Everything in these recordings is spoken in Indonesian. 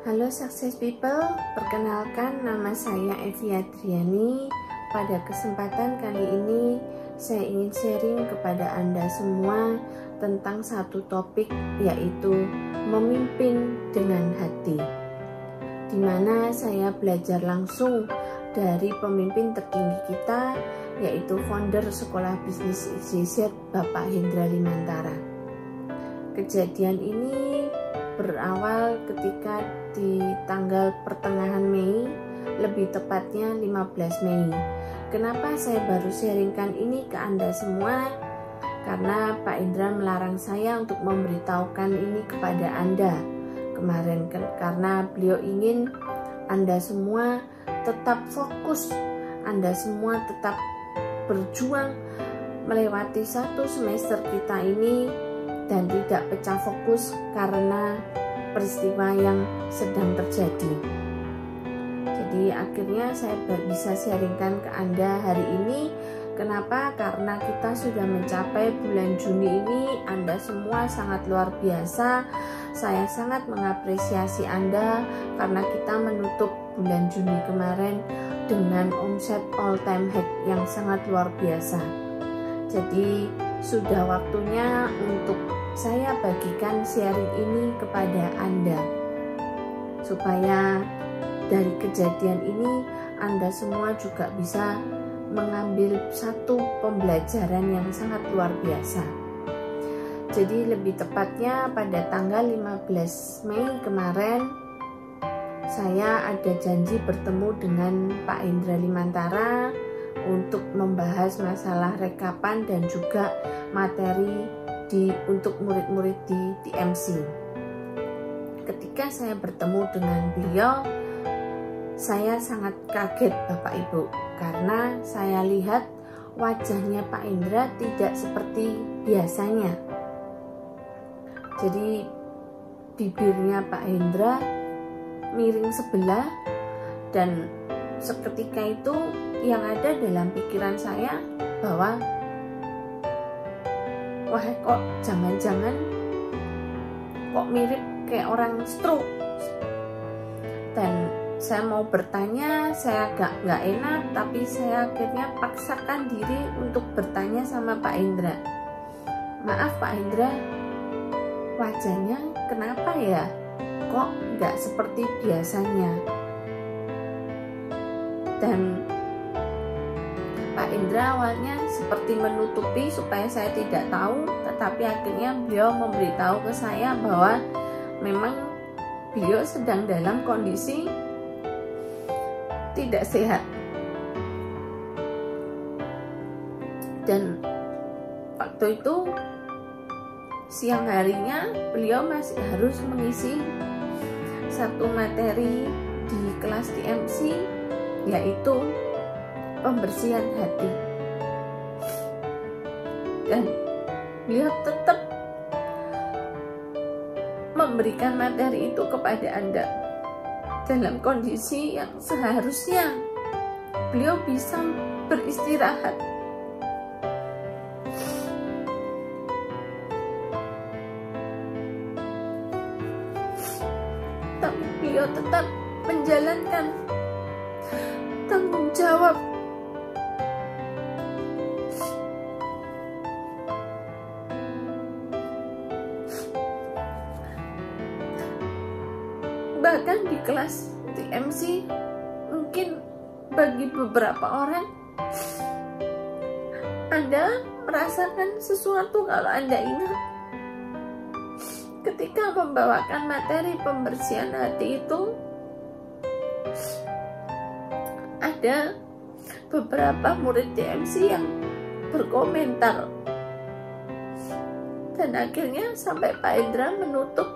Halo Success People, perkenalkan nama saya Evi Adriani. Pada kesempatan kali ini saya ingin sharing kepada Anda semua tentang satu topik, yaitu memimpin dengan hati, dimana saya belajar langsung dari pemimpin tertinggi kita, yaitu founder Sekolah Bisnis IJZ Bapak Hendra Limantara. Kejadian ini berawal ketika di tanggal pertengahan Mei, lebih tepatnya 15 Mei. Kenapa saya baru sharingkan ini ke Anda semua? Karena Pak Indra melarang saya untuk memberitahukan ini kepada Anda kemarin, karena beliau ingin Anda semua tetap fokus, Anda semua tetap berjuang melewati satu semester kita ini dan tidak pecah fokus karena peristiwa yang sedang terjadi. Jadi akhirnya saya bisa sharingkan ke Anda hari ini. Kenapa? Karena kita sudah mencapai bulan Juni ini. Anda semua sangat luar biasa. Saya sangat mengapresiasi Anda karena kita menutup bulan Juni kemarin dengan omset all time high yang sangat luar biasa. Jadi sudah waktunya untuk saya bagikan sharing ini kepada Anda, supaya dari kejadian ini Anda semua juga bisa mengambil satu pembelajaran yang sangat luar biasa. Jadi lebih tepatnya pada tanggal 15 Mei kemarin, saya ada janji bertemu dengan Pak Hendra Limantara untuk membahas masalah rekapan dan juga materi untuk murid-murid di TMC. Ketika saya bertemu dengan beliau, saya sangat kaget Bapak Ibu, karena saya lihat wajahnya Pak Indra tidak seperti biasanya. Jadi bibirnya Pak Indra miring sebelah, dan seketika itu yang ada dalam pikiran saya bahwa wah, kok jangan-jangan kok mirip kayak orang stroke. Dan saya mau bertanya, saya nggak enak, tapi saya akhirnya paksakan diri untuk bertanya sama Pak Indra. Maaf Pak Indra, wajahnya kenapa ya? Kok nggak seperti biasanya? Dan Pak Indra awalnya seperti menutupi supaya saya tidak tahu, tetapi akhirnya beliau memberitahu ke saya bahwa memang beliau sedang dalam kondisi tidak sehat. Dan waktu itu siang harinya beliau masih harus mengisi satu materi di kelas TMC, yaitu pembersihan hati. Dan beliau tetap memberikan materi itu kepada Anda dalam kondisi yang seharusnya beliau bisa beristirahat. Tapi beliau tetap menjalankan tanggung jawab. Bahkan di kelas TMC, mungkin bagi beberapa orang Anda merasakan sesuatu kalau Anda ingat ketika membawakan materi pembersihan hati itu. Ada beberapa murid TMC yang berkomentar, dan akhirnya sampai Pak Indra menutup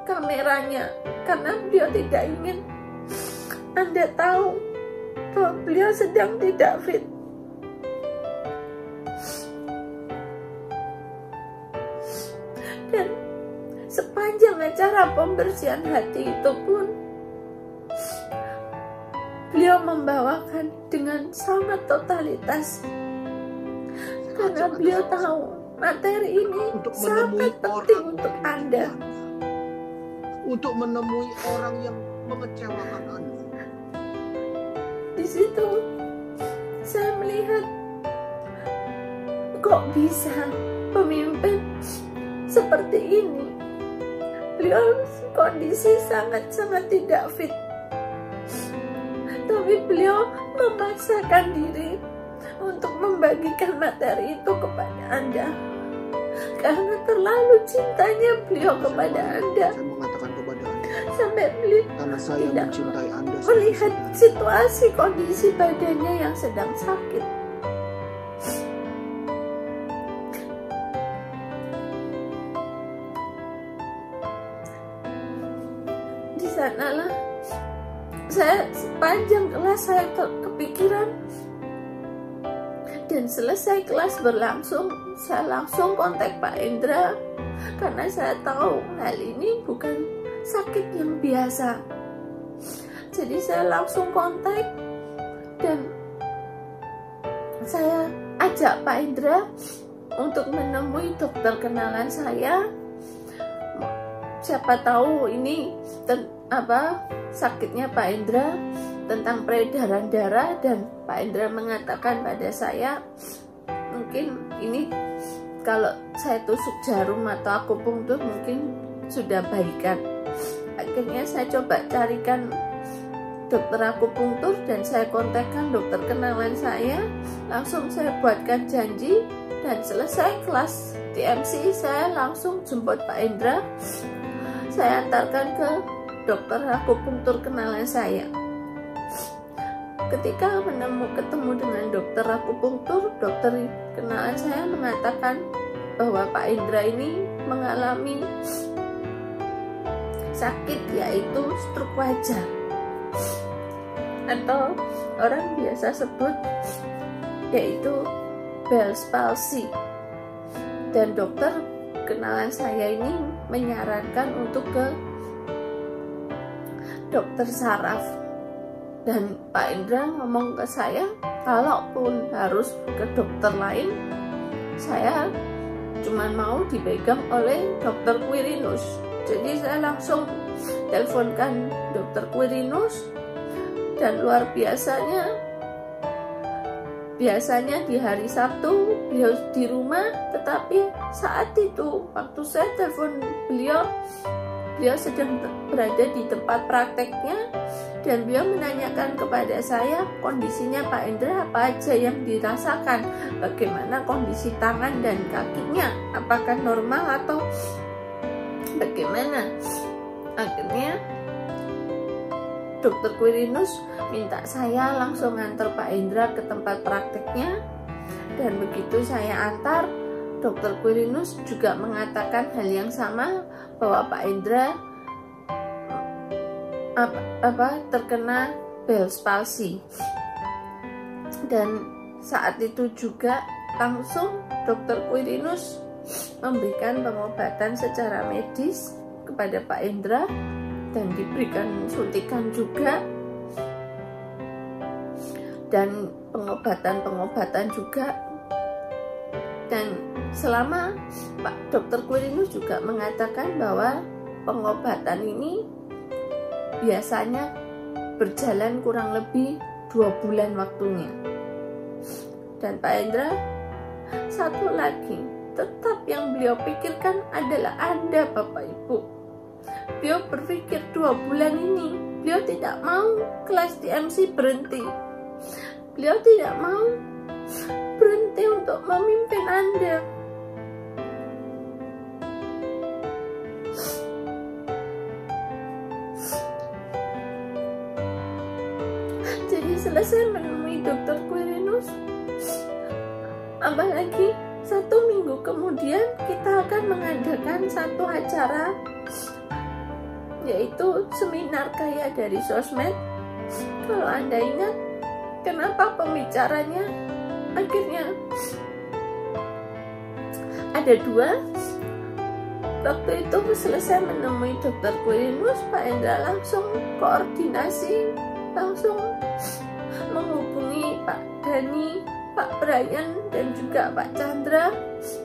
kameranya karena beliau tidak ingin Anda tahu bahwa beliau sedang tidak fit. Dan sepanjang acara pembersihan hati itu pun beliau membawakan dengan sangat totalitas, karena beliau tahu materi ini sangat penting untuk Anda. Untuk menemui orang yang mengecewakan Anda. Di situ saya melihat kok bisa pemimpin seperti ini. Beliau kondisi sangat-sangat tidak fit, tapi beliau memaksakan diri untuk membagikan materi itu kepada Anda karena terlalu cintanya beliau kepada Anda. Saya mengatakan kepada Anda, Sampai beliau karena saya tidak mencintai Anda melihat seperti situasi kondisi badannya yang sedang sakit. Di sanalah saya sepanjang kelas saya kepikiran, dan selesai kelas berlangsung saya langsung kontak Pak Indra karena saya tahu hal ini bukan sakit yang biasa. Jadi saya langsung kontak dan saya ajak Pak Indra untuk menemui dokter kenalan saya. Siapa tahu ini sakitnya Pak Indra tentang peredaran darah, dan Pak Indra mengatakan pada saya, mungkin ini kalau saya tusuk jarum atau akupunktur mungkin sudah baikan. Akhirnya saya coba carikan dokter akupunktur dan saya kontakkan dokter kenalan saya. Langsung saya buatkan janji, dan selesai kelas TMC saya langsung jemput Pak Indra. Saya antarkan ke dokter akupunktur kenalan saya. Ketika ketemu dengan dokter akupunktur, dokter kenalan saya mengatakan bahwa Pak Indra ini mengalami sakit, yaitu stroke wajah, atau orang biasa sebut yaitu Bell's palsy. Dan dokter kenalan saya ini menyarankan untuk ke dokter saraf. Dan Pak Indra ngomong ke saya, kalaupun harus ke dokter lain, saya cuma mau dipegang oleh dokter Quirinus. Jadi saya langsung teleponkan dokter Quirinus, dan luar biasanya di hari Sabtu beliau di rumah, tetapi saat itu waktu saya telepon beliau sedang berada di tempat prakteknya, dan beliau menanyakan kepada saya kondisinya Pak Indra apa aja yang dirasakan, bagaimana kondisi tangan dan kakinya, apakah normal atau bagaimana. Akhirnya dokter Quirinus minta saya langsung antar Pak Indra ke tempat prakteknya, dan begitu saya antar, dokter Quirinus juga mengatakan hal yang sama, bahwa Pak Indra terkena Bell's palsy. Dan saat itu juga langsung dokter Quirinus memberikan pengobatan secara medis kepada Pak Indra, dan diberikan suntikan juga, dan pengobatan juga. Dan selama Pak Dokter Quirinus juga mengatakan bahwa pengobatan ini biasanya berjalan kurang lebih 2 bulan waktunya. Dan Pak Indra, satu lagi, tetap yang beliau pikirkan adalah Anda, Bapak Ibu. Beliau berpikir 2 bulan ini beliau tidak mau kelas TMC berhenti. Beliau tidak mau berhenti untuk memimpin Anda. Jadi selesai menemui dokter Quirinus, apalagi 1 minggu kemudian kita akan mengadakan satu acara, yaitu seminar kaya dari sosmed. Kalau Anda ingat, kenapa pembicaranya akhirnya ada 2. Waktu itu selesai menemui dokter Quirinus, Pak Indra langsung koordinasi, langsung menghubungi Pak Dani, Pak Brian, dan juga Pak Chandra,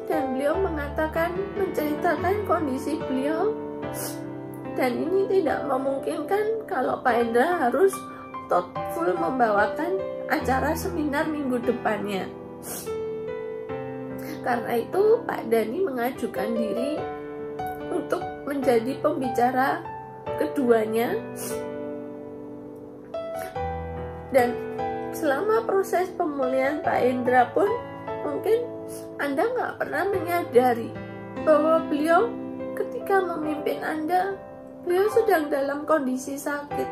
dan beliau menceritakan kondisi beliau dan ini tidak memungkinkan kalau Pak Hendra harus full membawakan acara seminar minggu depannya. Karena itu Pak Dhani mengajukan diri untuk menjadi pembicara keduanya, dan selama proses pemulihan Pak Hendra pun mungkin Anda nggak pernah menyadari bahwa beliau ketika memimpin Anda, beliau sedang dalam kondisi sakit.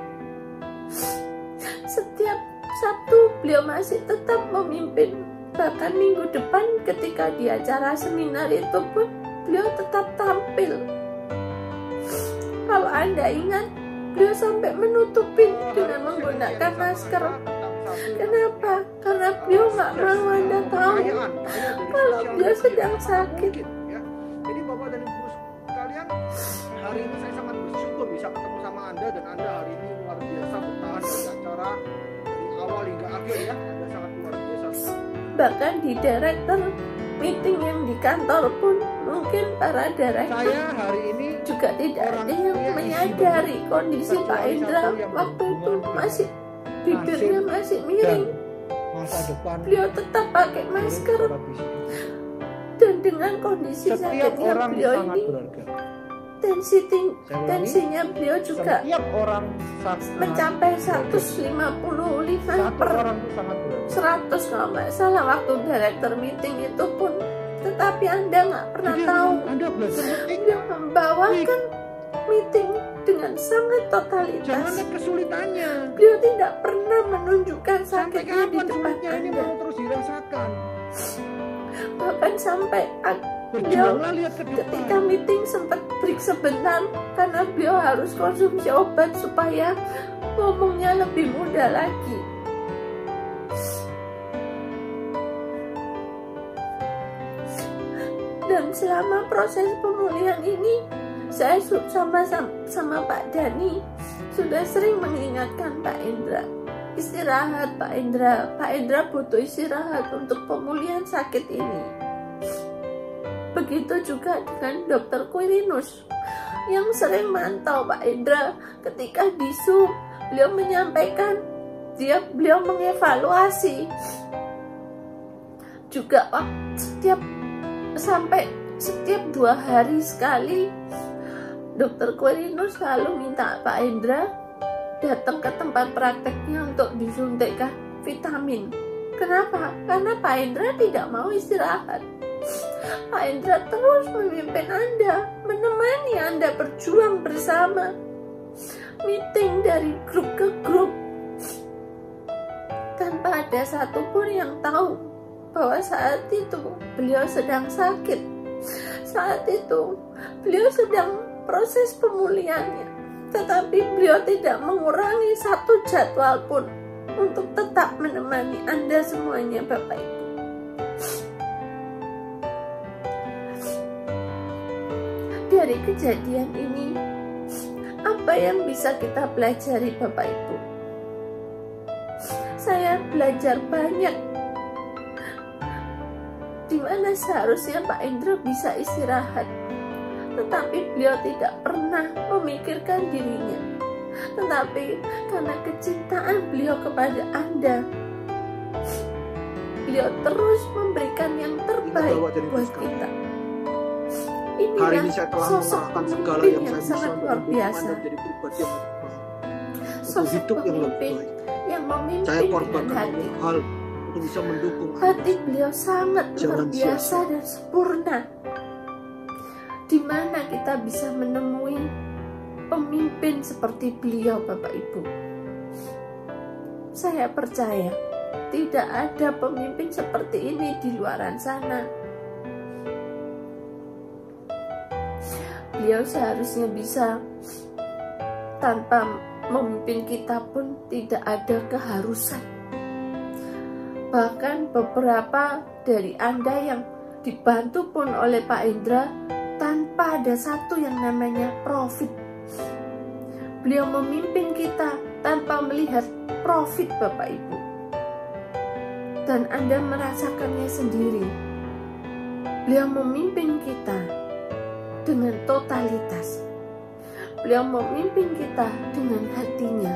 Setiap Sabtu beliau masih tetap memimpin, bahkan minggu depan ketika di acara seminar itu pun beliau tetap tampil. Kalau Anda ingat, beliau sampai menutupin dengan menggunakan masker. Kenapa? Karena beliau nggak mau Anda tahu kalau beliau sedang sakit. Jadi Bapak dan Ibu sekalian, hari ini saya sangat bersyukur bisa ketemu sama Anda, dan Anda hari ini luar biasa bertahan dari acara dari awal hingga akhir ya. Anda sangat luar biasa. Bahkan di director meeting yang di kantor pun mungkin para director Saya hari ini juga tidak ada yang menyadari kondisi Pak Hendra waktu itu masih bibirnya masih miring. masa depan Beliau tetap pakai masker, dan dengan kondisi setiap sakitnya orang beliau sangat ini berharga. tensinya beliau juga Setiap orang mencapai 155 satu per orang itu sangat berharga. 100 kalau nggak salah waktu director meeting itu pun. Tetapi Anda nggak pernah Jadi, tahu Anda belajar meeting, beliau membawakan meeting dengan sangat jangan totalitas. lihat kesulitannya. Beliau tidak pernah menunjukkan Sampai sakitnya di kapan depan sulitnya ini Anda. mau terus dirasakan? Bahkan sampai beliau Berjuanglah lihat ke ketika depan. meeting sempat break sebentar karena beliau harus konsumsi obat supaya ngomongnya lebih mudah lagi. Dan selama proses pemulihan ini, saya sama Pak Dhani sudah sering mengingatkan Pak Hendra, istirahat Pak Hendra butuh istirahat untuk pemulihan sakit ini. Begitu juga dengan Dr. Quirinus yang sering mantau Pak Hendra ketika di Zoom. Beliau menyampaikan, beliau mengevaluasi juga setiap 2 hari sekali Dr. Quirinus selalu minta Pak Hendra datang ke tempat prakteknya untuk disuntikkan vitamin. Kenapa? Karena Pak Hendra tidak mau istirahat. Pak Hendra terus memimpin Anda, menemani Anda berjuang bersama, meeting dari grup ke grup, tanpa ada satupun yang tahu bahwa saat itu beliau sedang sakit. Saat itu beliau sedang proses pemulihannya, tetapi beliau tidak mengurangi satu jadwal pun untuk tetap menemani Anda semuanya, Bapak Ibu. Dari kejadian ini, apa yang bisa kita pelajari, Bapak Ibu? Saya belajar banyak di mana seharusnya Pak Hendra bisa istirahat, tetapi beliau tidak pernah memikirkan dirinya. Tetapi karena kecintaan beliau kepada Anda, beliau terus memberikan yang terbaik buat kita. Hari ini Inilah saya telah sosok mengalahkan segala pemimpin yang yang saya bisa sangat luar untuk biasa. Anda menjadi pribadi yang lebih baik, untuk Sosok hidup yang lebih pemimpin baik. yang memimpin Saya dengan korbankan hati. banyak hal untuk bisa mendukung Hati Anda. beliau sangat luar Jangan biasa sia-sia. dan sempurna. Di mana kita bisa menemui pemimpin seperti beliau, Bapak Ibu? Saya percaya tidak ada pemimpin seperti ini di luaran sana. Beliau seharusnya bisa, tanpa memimpin kita pun tidak ada keharusan. Bahkan beberapa dari Anda yang dibantu pun oleh Pak Hendra tanpa ada satu yang namanya profit. Beliau memimpin kita tanpa melihat profit, Bapak Ibu. Dan Anda merasakannya sendiri. Beliau memimpin kita dengan totalitas. Beliau memimpin kita dengan hatinya.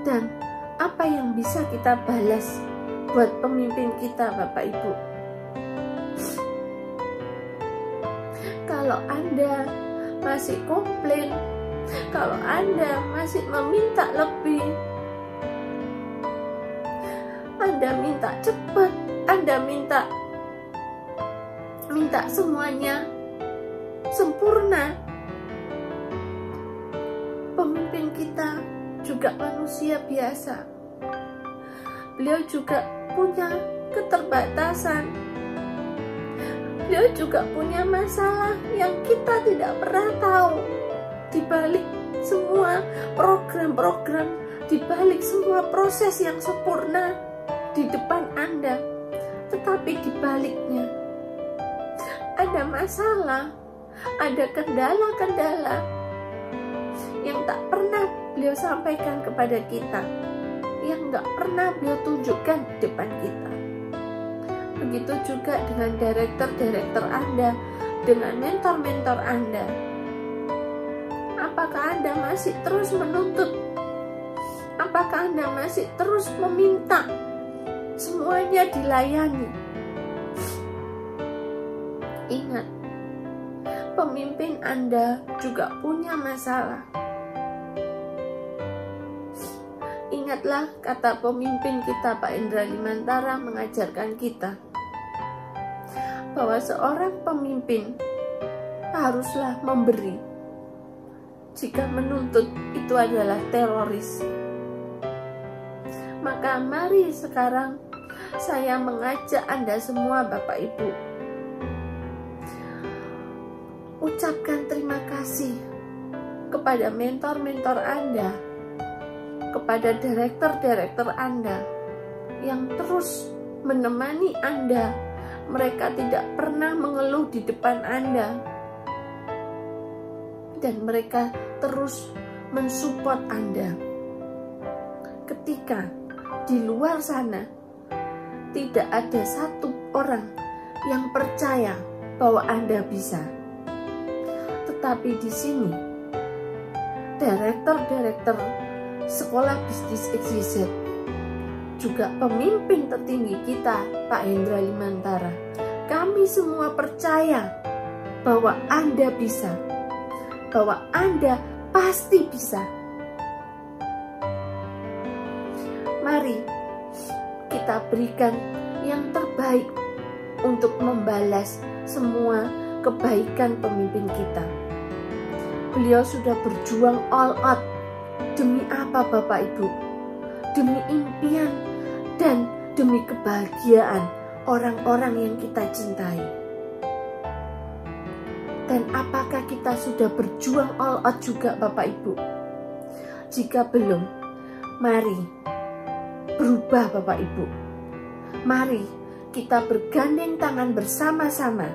Dan apa yang bisa kita balas buat pemimpin kita, Bapak Ibu? Kalau Anda masih komplain, kalau Anda masih meminta lebih, Anda minta cepat, Anda minta semuanya sempurna. Pemimpin kita juga manusia biasa. Beliau juga punya keterbatasan. Beliau juga punya masalah yang kita tidak pernah tahu. Di balik semua program-program, di balik semua proses yang sempurna di depan Anda, tetapi di baliknya ada masalah, ada kendala-kendala yang tak pernah beliau sampaikan kepada kita, yang gak pernah beliau tunjukkan di depan kita. Begitu juga dengan direktur-direktur Anda, dengan mentor-mentor Anda. Apakah Anda masih terus menuntut? Apakah Anda masih terus meminta semuanya dilayani? Ingat, pemimpin Anda juga punya masalah. Ingatlah kata pemimpin kita, Pak Indra Limantara, mengajarkan kita bahwa seorang pemimpin haruslah memberi. Jika menuntut itu adalah teroris. Maka mari sekarang saya mengajak Anda semua, Bapak Ibu, ucapkan terima kasih kepada mentor-mentor Anda, kepada direktur-direktur Anda yang terus menemani Anda. Mereka tidak pernah mengeluh di depan Anda, dan mereka terus mensupport Anda. Ketika di luar sana tidak ada satu orang yang percaya bahwa Anda bisa, tetapi di sini direktur-direktur Sekolah Bisnis XYZ, juga pemimpin tertinggi kita, Pak Hendra Limantara, kami semua percaya bahwa Anda bisa, bahwa Anda pasti bisa. Mari kita berikan yang terbaik untuk membalas semua kebaikan pemimpin kita. Beliau sudah berjuang all out. Demi apa, Bapak Ibu? Demi impian dan demi kebahagiaan orang-orang yang kita cintai. Dan apakah kita sudah berjuang all out juga, Bapak Ibu? Jika belum, mari berubah, Bapak Ibu. Mari kita bergandeng tangan bersama-sama,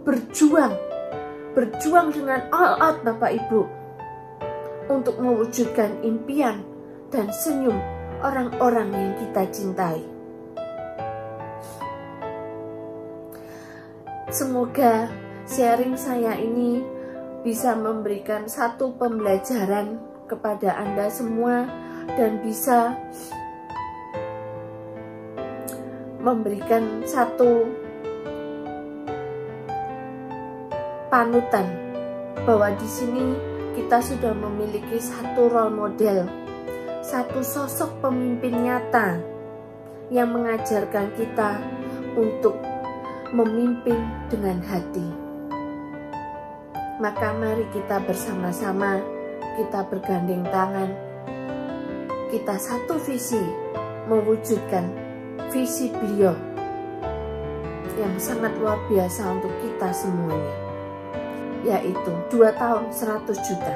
berjuang dengan all out, Bapak Ibu, untuk mewujudkan impian dan senyum orang-orang yang kita cintai. Semoga sharing saya ini bisa memberikan satu pembelajaran kepada Anda semua dan bisa memberikan satu panutan bahwa di sini kita sudah memiliki satu role model, satu sosok pemimpin nyata yang mengajarkan kita untuk memimpin dengan hati. Maka mari kita bersama-sama, kita bergandeng tangan, kita satu visi mewujudkan visi beliau yang sangat luar biasa untuk kita semuanya, yaitu 2 tahun 100 juta.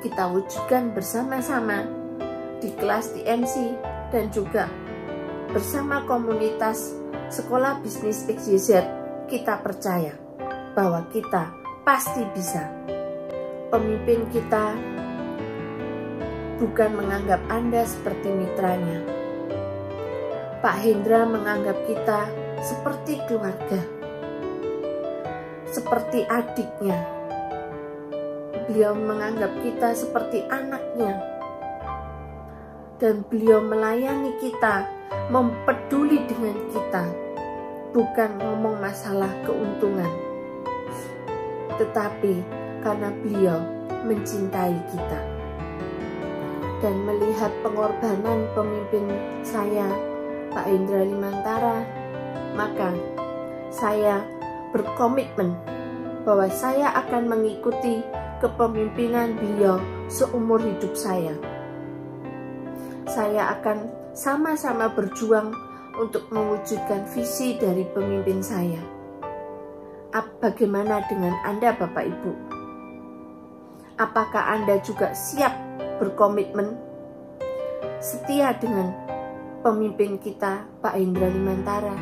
Kita wujudkan bersama-sama di kelas TMC dan juga bersama komunitas Sekolah Bisnis XYZ. Kita percaya bahwa kita pasti bisa. Pemimpin kita bukan menganggap Anda seperti mitranya. Pak Hendra menganggap kita seperti keluarga. seperti adiknya. Beliau menganggap kita seperti anaknya. Dan beliau melayani kita, mempeduli dengan kita, bukan ngomong masalah keuntungan, tetapi karena beliau mencintai kita. Dan melihat pengorbanan pemimpin saya, Pak Indra Limantara, maka saya berkomitmen bahwa saya akan mengikuti kepemimpinan beliau seumur hidup saya. Saya akan sama-sama berjuang untuk mewujudkan visi dari pemimpin saya. Bagaimana dengan Anda, Bapak Ibu? Apakah Anda juga siap berkomitmen setia dengan pemimpin kita, Pak Indra Limantara,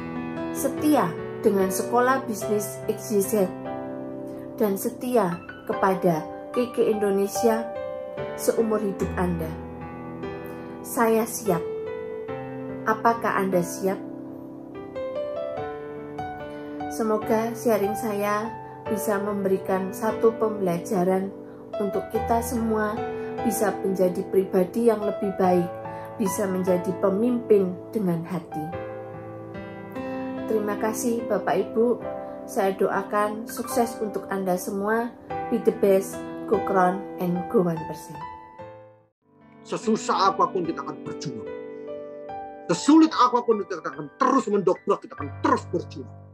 setia dengan Sekolah Bisnis XYZ, dan setia kepada KK Indonesia seumur hidup Anda? Saya siap. Apakah Anda siap? Semoga sharing saya bisa memberikan satu pembelajaran untuk kita semua bisa menjadi pribadi yang lebih baik, bisa menjadi pemimpin dengan hati. Terima kasih Bapak Ibu. Saya doakan sukses untuk Anda semua. Be the best, go crown and go 1%. Sesusah apapun kita akan berjuang. Sesulit apapun kita akan terus mendobrak, kita akan terus berjuang.